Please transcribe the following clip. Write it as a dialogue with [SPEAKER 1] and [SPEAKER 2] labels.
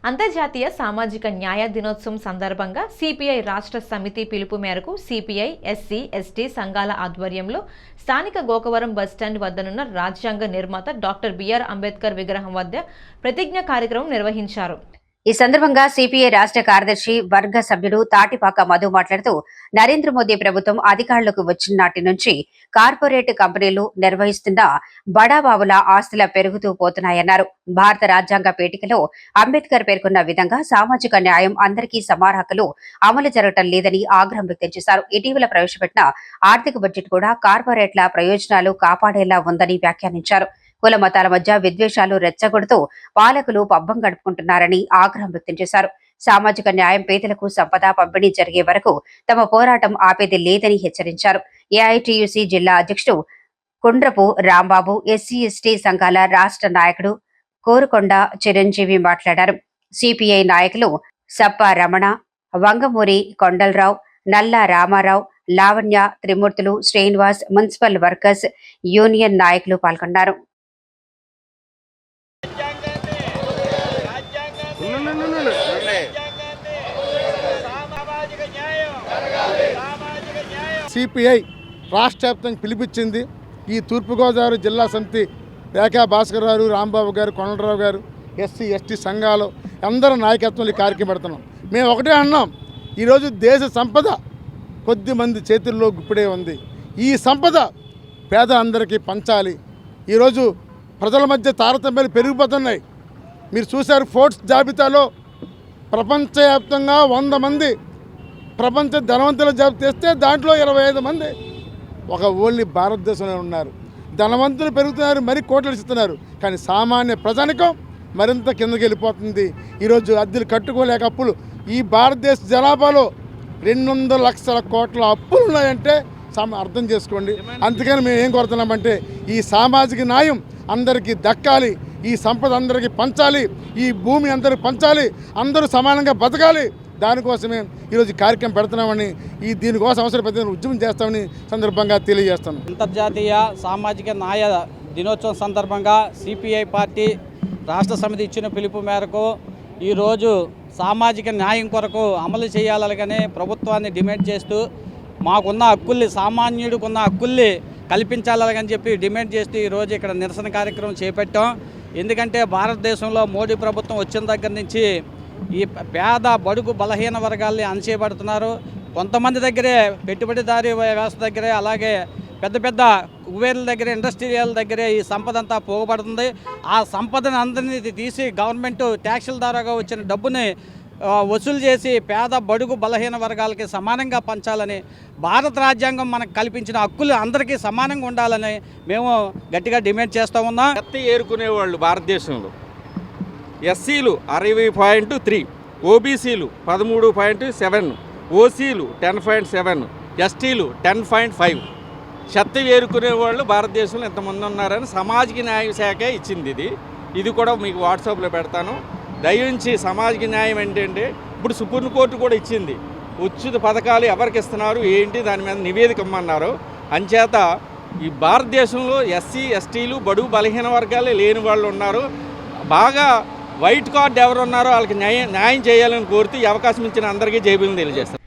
[SPEAKER 1] అంతర్జాతీయ సామాజిక న్యాయ దినోత్సవం సందర్భంగా సిపిఐ రాష్ట్ర సమితి పిలుపు మేరకు సిపిఐ ఎస్సీ ఎస్టీ సంఘాల ఆధ్వర్యంలో స్థానిక గోకవరం బస్టాండ్ వద్దనున్న రాజ్యాంగ నిర్మాత డాక్టర్ బిఆర్ అంబేద్కర్ విగ్రహం వద్ద ప్రతిజ్ఞ కార్యక్రమం నిర్వహించారు.
[SPEAKER 2] ఈ సందర్భంగా సిపిఐ రాష్ట్ర కార్యదర్శి వర్గ సభ్యుడు తాటిపాక మధు మాట్లాడుతూ నరేంద్ర మోదీ ప్రభుత్వం అధికారులకు వచ్చిన నాటి నుంచి కార్పొరేట్ కంపెనీలు నిర్వహిస్తున్న బడాబాబుల ఆస్తుల పెరుగుతూ పోతున్నాయన్నారు. భారత రాజ్యాంగ పీఠికలో అంబేద్కర్ పేర్కొన్న విధంగా సామాజిక న్యాయం అందరికీ సమాన హక్కులు అమలు జరగటం లేదని ఆగ్రహం వ్యక్తం చేశారు. ఇటీవల ప్రవేశపెట్టిన ఆర్థిక బడ్జెట్ కూడా కార్పొరేట్ల ప్రయోజనాలు కాపాడేలా ఉందని వ్యాఖ్యానించారు. కుల మతాల మధ్య విద్వేషాలు రెచ్చగొడుతూ పాలకులు పబ్బం గడుపుకుంటున్నారని ఆగ్రహం వ్యక్తం చేశారు. సామాజిక న్యాయం పేదలకు సంపద పంపిణీ జరిగే వరకు తమ పోరాటం ఆపేది లేదని హెచ్చరించారు. ఏఐటియుసి జిల్లా అధ్యక్షుడు కుండ్రపు రాంబాబు, ఎస్సీ ఎస్టీ సంఘాల రాష్ట్ర నాయకుడు కోరుకొండ చిరంజీవి మాట్లాడారు. సిపిఐ నాయకులు సప్ప రమణ, వంగమూరి కొండలరావు, నల్ల రామారావు, లావణ్య, త్రిమూర్తులు, శ్రీనివాస్, మున్సిపల్ వర్కర్స్ యూనియన్ నాయకులు పాల్గొన్నారు.
[SPEAKER 3] సిపిఐ రాష్ట్ర వ్యాప్తంగా పిలిపించింది. ఈ తూర్పుగోదావరి జిల్లా సమితి రేఖా భాస్కర్ గారు, రాంబాబు గారు, కొండలరావు గారు, ఎస్సీ ఎస్టీ సంఘాలు అందరూ నాయకత్వంలో ఈ కార్యక్రమం పెడుతున్నాం. మేము ఒకటే అన్నాం, ఈరోజు దేశ సంపద కొద్ది మంది చేతుల్లో గుప్పిడే ఉంది. ఈ సంపద పేదలందరికీ పంచాలి. ఈరోజు ప్రజల మధ్య తారతమ్యాలు పెరిగిపోతున్నాయి. మీరు చూశారు, ఫోర్బ్స్ జాబితాలో ప్రపంచవ్యాప్తంగా 100 మంది ప్రపంచ ధనవంతుల జాబితా తెస్తే దాంట్లో 25 మంది ఒక ఓన్లీ భారతదేశంలో ఉన్నారు. ధనవంతులు పెరుగుతున్నారు, మరి కోట్లు ఇస్తున్నారు, కానీ సామాన్య ప్రజానికం మరింత కిందకి వెళ్ళిపోతుంది. ఈరోజు అద్దెలు కట్టుకోలేక అప్పులు, ఈ భారతదేశ జనాభాలో 200 లక్షల కోట్ల అప్పులు ఉన్నాయంటే అర్థం చేసుకోండి. అందుకని మేము ఏం కోరుతున్నామంటే, ఈ సామాజిక న్యాయం అందరికీ దక్కాలి, ఈ సంపద అందరికీ పంచాలి, ఈ భూమి అందరికి పంచాలి, అందరూ సమానంగా బతకాలి. దానికోసమే ఈరోజు కార్యక్రమం పెడుతున్నామని, దీనికోసం అవసరం పెద్ద ఉద్యమం చేస్తామని సందర్భంగా తెలియజేస్తాను.
[SPEAKER 4] అంతర్జాతీయ సామాజిక న్యాయ దినోత్సవం సందర్భంగా సిపిఐ పార్టీ రాష్ట్ర సమితి ఇచ్చిన పిలుపు మేరకు ఈరోజు సామాజిక న్యాయం కొరకు అమలు చేయాలని ప్రభుత్వాన్ని డిమాండ్ చేస్తూ, మాకున్న హక్కుల్ని, సామాన్యుడికున్న హక్కుల్ని కల్పించాలని చెప్పి డిమాండ్ చేస్తూ ఈరోజు ఇక్కడ నిరసన కార్యక్రమం చేపట్టాం. ఎందుకంటే భారతదేశంలో మోడీ ప్రభుత్వం వచ్చిన దగ్గర నుంచి ఈ పేద బడుగు బలహీన వర్గాల్ని అణచివేయబడుతున్నారు. కొంతమంది దగ్గరే పెట్టుబడిదారీ వ్యవస్థ దగ్గరే, అలాగే పెద్ద పెద్ద కుబేర్ల దగ్గర, ఇండస్ట్రియల్ దగ్గరే ఈ సంపద అంతా పోగబడుతుంది. ఆ సంపదను అందరినీ తీసి గవర్నమెంట్ ట్యాక్సుల ద్వారాగా వచ్చిన డబ్బుని వసూలు చేసి పేద బడుగు బలహీన వర్గాలకి సమానంగా పంచాలని, భారత రాజ్యాంగం మనకు కల్పించిన హక్కులు అందరికీ సమానంగా ఉండాలని మేము గట్టిగా డిమాండ్ చేస్తూ ఉన్నాం.
[SPEAKER 5] కత్తి ఏరుకునేవాళ్ళు భారతదేశంలో ఎస్సీలు 60.3, ఓబీసీలు 13.7, ఓసీలు 10.7, ఎస్టీలు 10.5. చెత్త ఏరుకునేవాళ్ళు భారతదేశంలో ఎంతమంది ఉన్నారని సామాజిక న్యాయ శాఖ ఇచ్చింది. ఇది కూడా మీకు వాట్సాప్లో పెడతాను. దయించి సామాజిక న్యాయం ఏంటంటే, ఇప్పుడు సుప్రీంకోర్టు కూడా ఇచ్చింది, ఉచిత పథకాలు ఎవరికి ఇస్తున్నారు ఏంటి దాని మీద నివేదిక ఇమ్మన్నారు. అంచేత ఈ భారతదేశంలో ఎస్సీ ఎస్టీలు బడుగు బలహీన వర్గాలే లేని వాళ్ళు ఉన్నారు. బాగా వైట్ కార్డు ఎవరు ఉన్నారో వాళ్ళకి న్యాయం చేయాలని కోరుతూ ఈ అవకాశం ఇచ్చిన అందరికీ జైబీలను తెలియజేస్తారు.